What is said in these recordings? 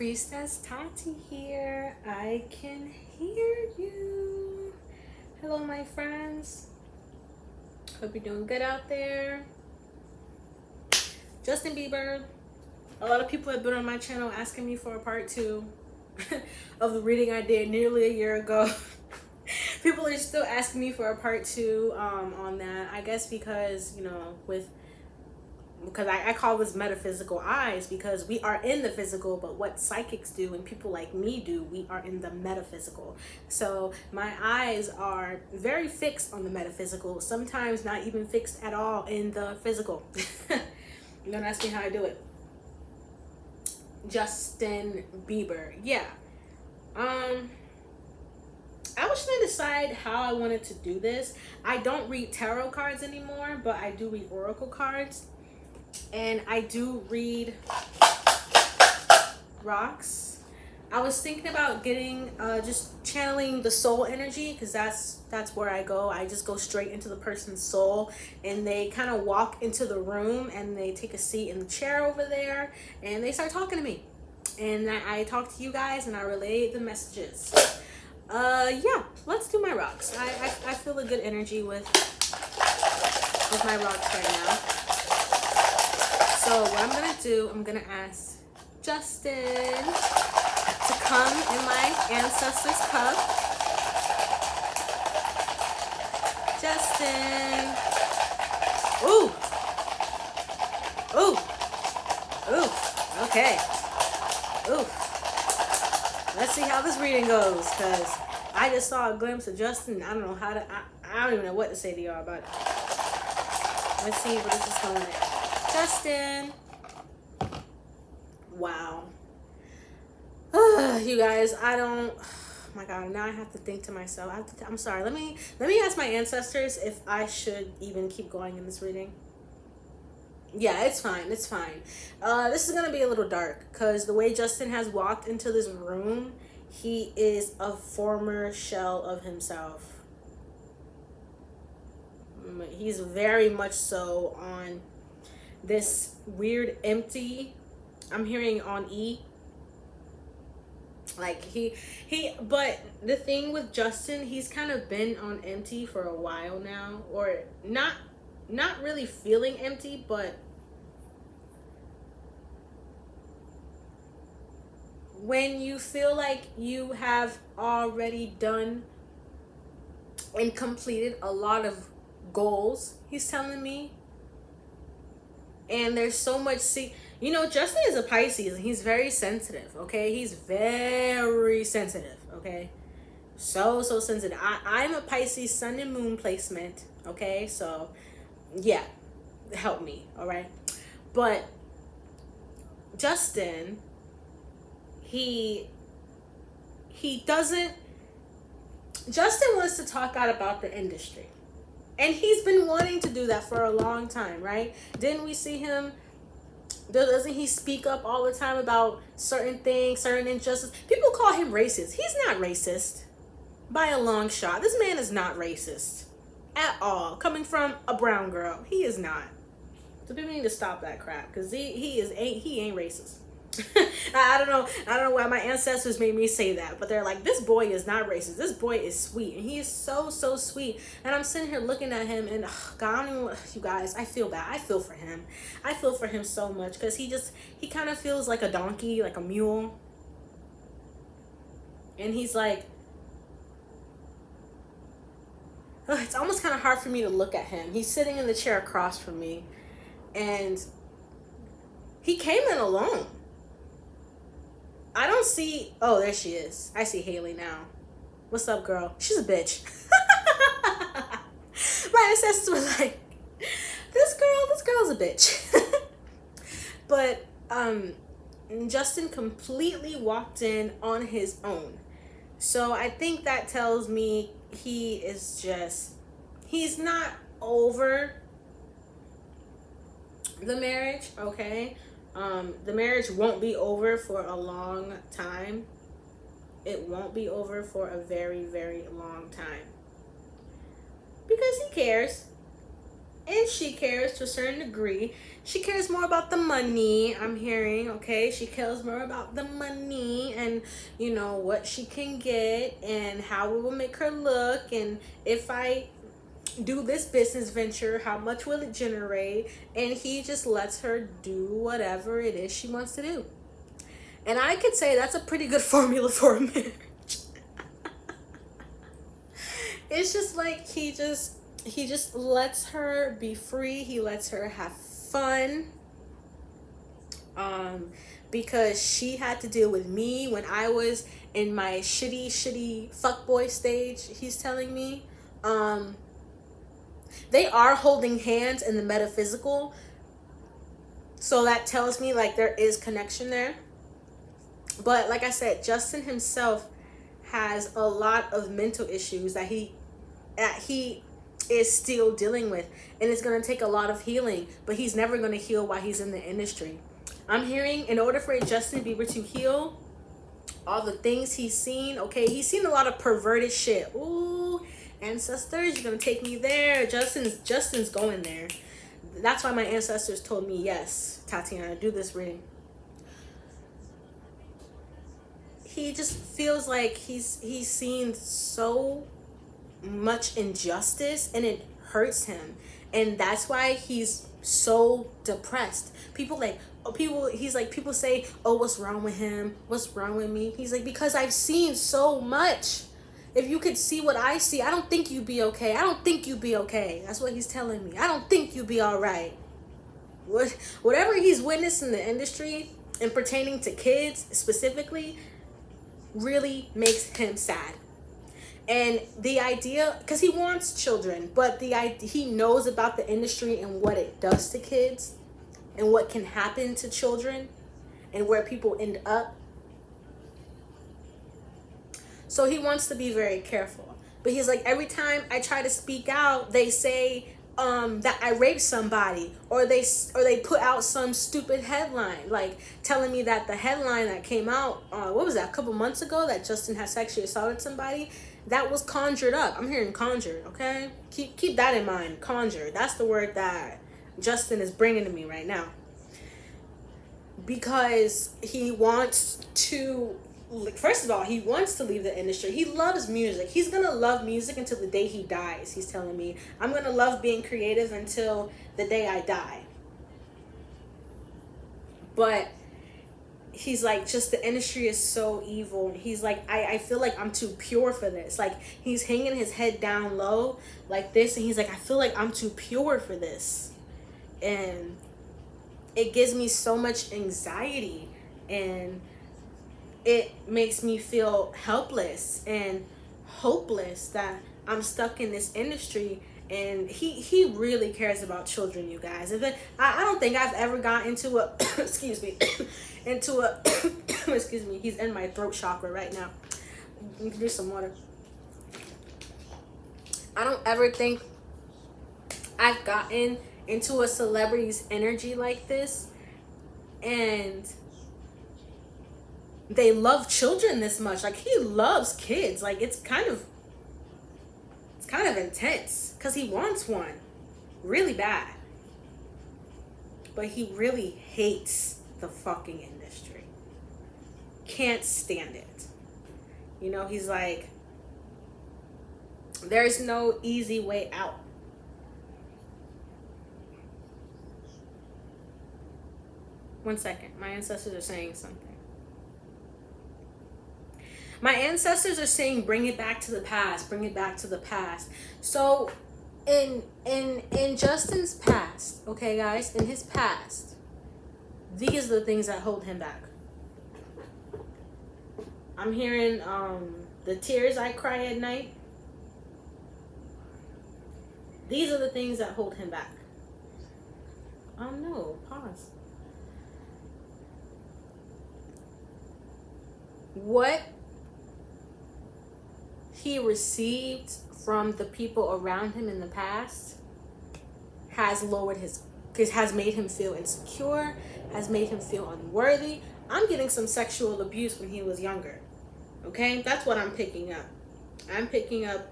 Priestess Tati here. I can hear you. Hello, my friends. Hope you're doing good out there. Justin Bieber. A lot of people have been on my channel asking me for a part 2 of the reading I did nearly a year ago. People are still asking me for a part 2 on that. I guess because, you know, because I call this metaphysical eyes, because we are in the physical, but what psychics do and people like me do, we are in the metaphysical. So my eyes are very fixed on the metaphysical, sometimes not even fixed at all in the physical. Don't ask me how I do it. Justin Bieber. Yeah. I was trying to decide how I wanted to do this. I don't read tarot cards anymore, but I do read oracle cards. And I do read rocks. I was thinking about getting just channeling the soul energy, because that's where I go. I just go straight into the person's soul, and they kind of walk into the room and they take a seat in the chair over there and they start talking to me, and I talk to you guys and I relay the messages. Yeah, let's do my rocks. I feel a good energy with my rocks right now. So what I'm gonna do, I'm gonna ask Justin to come in my ancestors cup. Justin. Ooh. Ooh. Ooh. Okay. Ooh. Let's see how this reading goes, because I just saw a glimpse of Justin. I don't know how to, I don't even know what to say to y'all about it. Let's see where this is going at. Justin. Wow. You guys, oh my God, now I have to think to myself. I'm sorry. Let me ask my ancestors if I should even keep going in this reading. Yeah, it's fine. It's fine. This is going to be a little dark, because the way Justin has walked into this room, he is a former shell of himself. He's very much so on this weird empty. I'm hearing on E. Like but the thing with Justin, he's kind of been on empty for a while now, or not really feeling empty, but when you feel like you have already done and completed a lot of goals, he's telling me, and there's so much, you know, Justin is a Pisces and he's very sensitive, okay? He's very sensitive, okay? So sensitive. I'm a Pisces sun and moon placement, okay? So, yeah, help me, all right? But Justin, Justin wants to talk out about the industry. And he's been wanting to do that for a long time, right? Didn't we see him? Doesn't he speak up all the time about certain things, certain injustices? People call him racist. He's not racist by a long shot. This man is not racist at all. Coming from a brown girl, he is not. So people need to stop that crap, because he ain't racist. I don't know why my ancestors made me say that, but they're like, this boy is not racist. This boy is sweet, and he is so sweet. And I'm sitting here looking at him, and God, I don't even, you guys, I feel bad. I feel for him. I feel for him so much, because he kind of feels like a donkey, like a mule. And he's like, it's almost kind of hard for me to look at him. He's sitting in the chair across from me, and he came in alone. I don't see, oh, there she is. I see Haley now. What's up, girl? She's a bitch. My ancestors were like, this girl's a bitch. But Justin completely walked in on his own. So I think that tells me he's not over the marriage, okay? The marriage won't be over for a long time. It won't be over for a very long time, because he cares. And she cares to a certain degree. She cares more about the money, I'm hearing, okay? She cares more about the money and, you know, what she can get and how it will make her look. And if I do this business venture, how much will it generate? And he just lets her do whatever it is she wants to do. And I could say that's a pretty good formula for a marriage. It's just like he just lets her be free. He lets her have fun. Because she had to deal with me when I was in my shitty fuckboy stage, he's telling me. They are holding hands in the metaphysical. So that tells me like there is connection there. But like I said, Justin himself has a lot of mental issues that he is still dealing with, and it's going to take a lot of healing, but he's never going to heal while he's in the industry. I'm hearing in order for Justin Bieber to heal all the things he's seen, okay, he's seen a lot of perverted shit. Ooh, ancestors, you're going to take me there. Justin's going there. That's why my ancestors told me, yes, Tatiana, do this reading. He just feels like he's seen so much injustice and it hurts him, and that's why he's so depressed. He's like, people say, oh, what's wrong with him, what's wrong with me? He's like, because I've seen so much. If you could see what I see, I don't think you'd be okay. I don't think you'd be okay. That's what he's telling me. I don't think you'd be all right. Whatever he's witnessed in the industry and pertaining to kids specifically really makes him sad. And the idea, because he wants children, but the idea, he knows about the industry and what it does to kids and what can happen to children and where people end up. So he wants to be very careful. But he's like, every time I try to speak out, they say that I raped somebody, or they put out some stupid headline, like telling me that the headline that came out, what was that, a couple months ago, that Justin had sexually assaulted somebody, that was conjured up. I'm hearing conjured, okay? Keep that in mind, conjured. That's the word that Justin is bringing to me right now. Because he wants to, first of all, he wants to leave the industry. He loves music. He's going to love music until the day he dies, he's telling me. I'm going to love being creative until the day I die. But he's like, just the industry is so evil. He's like, I feel like I'm too pure for this. Like, he's hanging his head down low like this, and he's like, I feel like I'm too pure for this. And it gives me so much anxiety, and it makes me feel helpless and hopeless that I'm stuck in this industry. And he really cares about children, you guys. I don't think I've ever got into a excuse me into a excuse me, he's in my throat chakra right now. You can drink some water. I don't ever think I've gotten into a celebrity's energy like this, and they love children this much. Like, he loves kids. Like, it's kind of intense, because he wants one really bad, but he really hates the fucking industry. Can't stand it. You know, he's like, there's no easy way out. One second, my ancestors are saying something. My ancestors are saying, bring it back to the past, bring it back to the past. So in Justin's past, okay guys, in his past, these are the things that hold him back. I'm hearing the tears I cry at night. These are the things that hold him back. Oh no, pause. What he received from the people around him in the past has lowered has made him feel insecure, has made him feel unworthy. I'm getting some sexual abuse when he was younger. Okay? That's what I'm picking up. I'm picking up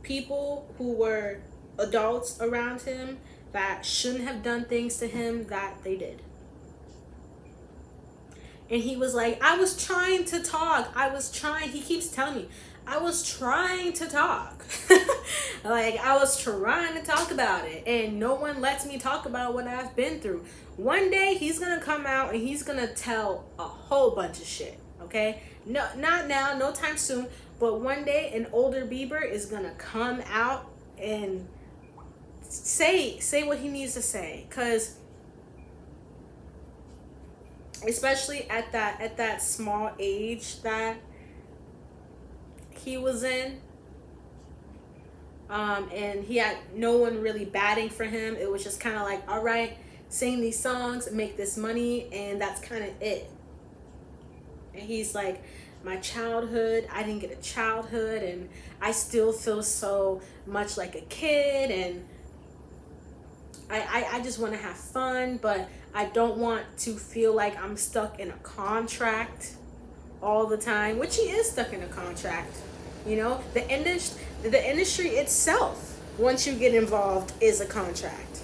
people who were adults around him that shouldn't have done things to him that they did. And he was like, I was trying to talk. He keeps telling me, I was trying to talk. Like, I was trying to talk about it. And no one lets me talk about what I've been through. One day, he's going to come out and he's going to tell a whole bunch of shit. Okay? No, not now, no time soon. But one day, an older BIEBER is going to come out and say what he needs to say. Because especially at that small age that he was in, and he had no one really batting for him. It was just kind of like, all right, sing these songs, make this money, and that's kind of it. And he's like, my childhood, I didn't get a childhood, and I still feel so much like a kid, and I just want to have fun, but I don't want to feel like I'm stuck in a contract all the time, which he is stuck in a contract. You know, the industry itself, once you get involved, is a contract.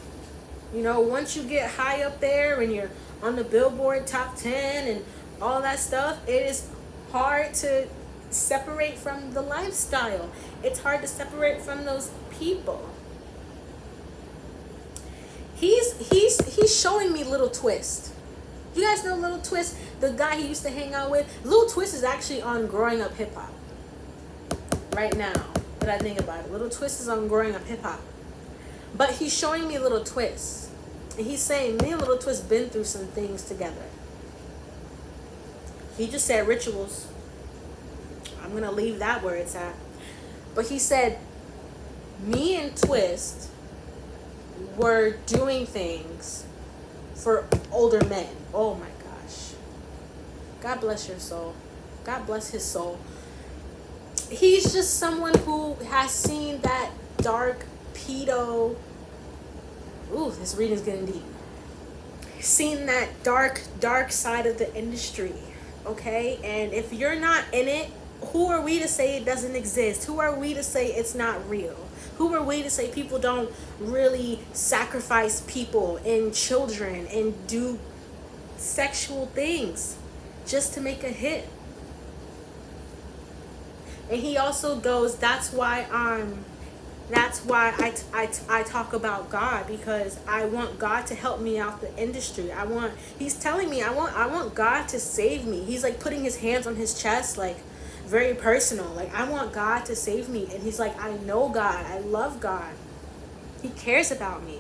You know, once you get high up there and you're on the Billboard top 10 and all that stuff, it is hard to separate from the lifestyle. It's hard to separate from those people. He's showing me Little Twist. You guys know Little Twist, the guy he used to hang out with? Little Twist is actually on Growing Up Hip Hop right now, that I think about it. Little Twist is on Growing Up Hip Hop. But he's showing me Little Twist. And he's saying, me and Little Twist been through some things together. He just said rituals. I'm going to leave that where it's at. But he said, me and Twist were doing things for older men. Oh my gosh. God bless your soul. God bless his soul. He's just someone who has seen that dark pedo. Ooh, this reading's getting deep. Seen that dark side of the industry. Okay? And if you're not in it, who are we to say it doesn't exist? Who are we to say it's not real? Who are we to say people don't really sacrifice people and children and do sexual things just to make a hit? And he also goes, that's why I talk about God, because I want God to help me out the industry. He's telling me I want God to save me. He's like putting his hands on his chest, like very personal. Like, I want God to save me. And he's like, I know God. I love God. He cares about me.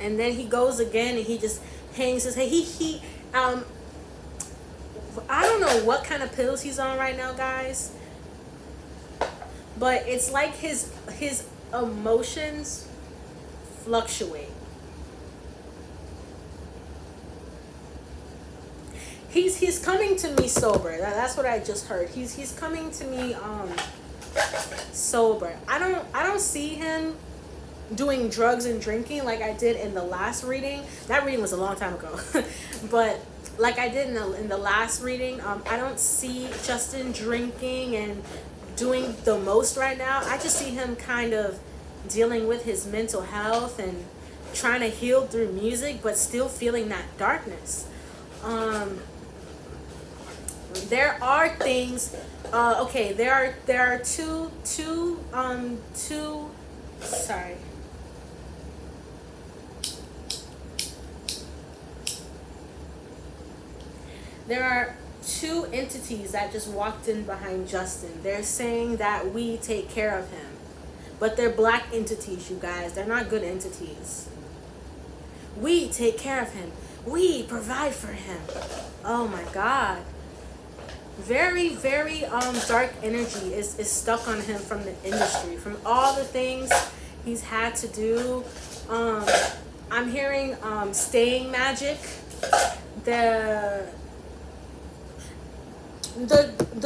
And then he goes again and he just hangs his head. I don't know what kind of pills he's on right now, guys. But it's like his emotions fluctuate. He's coming to me sober. That's what I just heard. He's coming to me sober. I don't see him doing drugs and drinking like I did in the last reading. That reading was a long time ago. But like I did in the last reading, I don't see Justin drinking and doing the most right now. I just see him kind of dealing with his mental health and trying to heal through music, but still feeling that darkness. There are things. Okay, there are two. Sorry. There are two entities that just walked in behind Justin. They're saying that we take care of him, but they're black entities, you guys. They're not good entities. We take care of him. We provide for him. Oh my God. Very, very dark energy is stuck on him from the industry, from all the things he's had to do. I'm hearing staying magic. The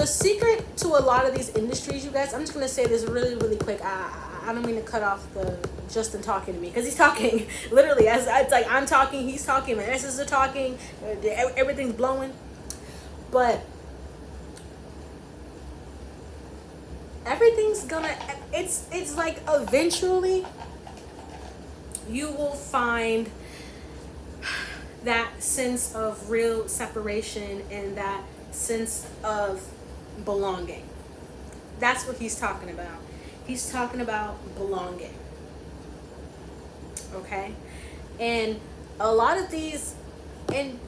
secret to a lot of these industries, you guys, I'm just gonna say this really, really quick. I don't mean to cut off the Justin talking to me, because he's talking literally as it's like I'm talking, he's talking, my ancestors are talking, everything's blowing. But everything's gonna, it's like eventually you will find that sense of real separation and that sense of belonging. That's what he's talking about. He's talking about belonging. Okay? And a lot of these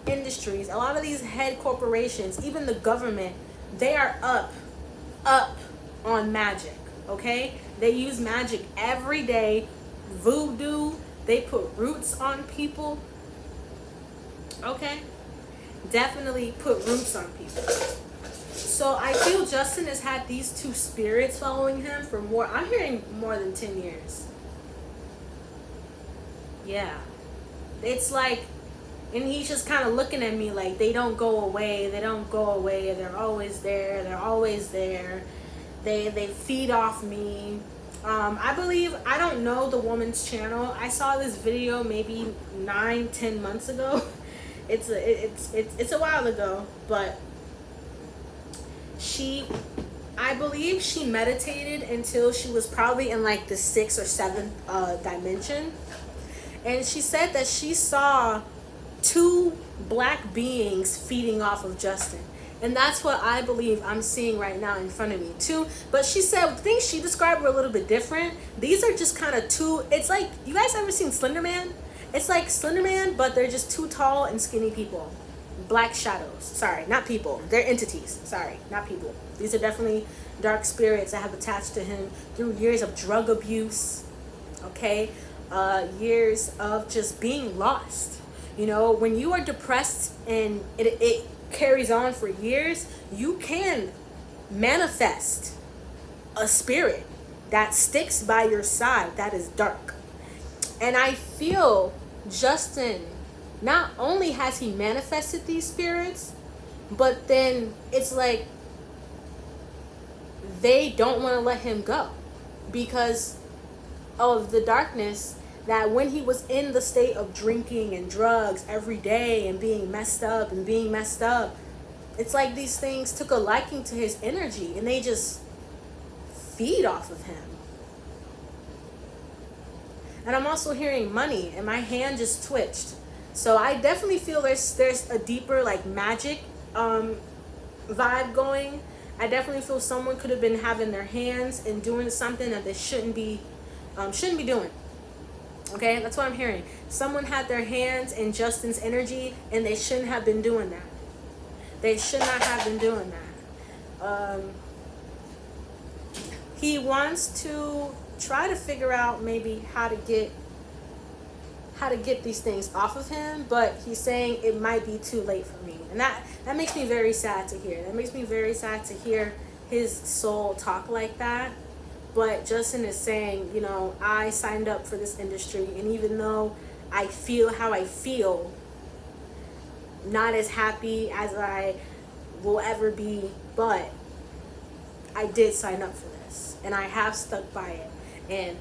industries, a lot of these head corporations, even the government, they are up on magic. Okay? They use magic every day. Voodoo. They put roots on people. Okay? Definitely put roots on people. So I feel Justin has had these two spirits following him for more, I'm hearing more than 10 years. Yeah. It's like, and he's just kind of looking at me like they don't go away. They don't go away. They're always there. They're always there. They feed off me. I believe, I don't know the woman's channel. I saw this video maybe 9-10 months ago. It's a while ago, but I believe she meditated until she was probably in like the 6th or 7th dimension. And she said that she saw 2 black beings feeding off of Justin. And that's what I believe I'm seeing right now in front of me too. But she said things she described were a little bit different. These are just kind of 2, it's like, you guys ever seen Slender Man? It's like Slender Man, but they're just 2 tall and skinny people. Black shadows. Sorry, not people. They're entities. Sorry, not people. These are definitely dark spirits that have attached to him through years of drug abuse. Okay? Years of just being lost. You know, when you are depressed and it carries on for years, you can manifest a spirit that sticks by your side that is dark. And I feel Justin, not only has he manifested these spirits, but then it's like they don't want to let him go because of the darkness, that when he was in the state of drinking and drugs every day and being messed up, it's like these things took a liking to his energy and they just feed off of him. And I'm also hearing money, and my hand just twitched. So I definitely feel there's a deeper like magic vibe going. I definitely feel someone could have been having their hands and doing something that they shouldn't be doing. Okay, that's what I'm hearing. Someone had their hands in Justin's energy and they shouldn't have been doing that. They should not have been doing that. He wants to try to figure out maybe how to get these things off of him, but he's saying it might be too late for me. And that makes me very sad to hear. That makes me very sad to hear his soul talk like that. But Justin is saying, you know, I signed up for this industry, and even though I feel how I feel, not as happy as I will ever be, but I did sign up for this, and I have stuck by it. And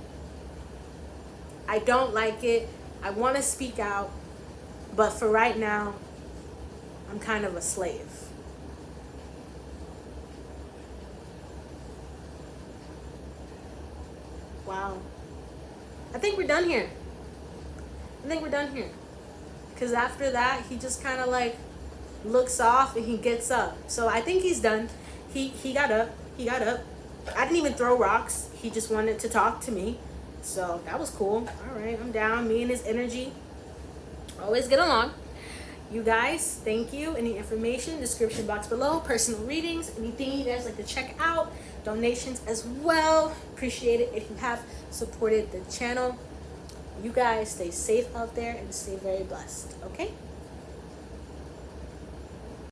I don't like it. I want to speak out, but for right now, I'm kind of a slave. Wow. I think we're done here. Because after that, he just kind of like looks off and he gets up. So I think he's done. He got up. I didn't even throw rocks. He just wanted to talk to me. So that was cool. All right, I'm down. Me and his energy always get along. You guys, thank you. Any information, description box below. Personal readings, anything you guys like to check out. Donations as well. Appreciate it if you have supported the channel. You guys stay safe out there and stay very blessed. Okay?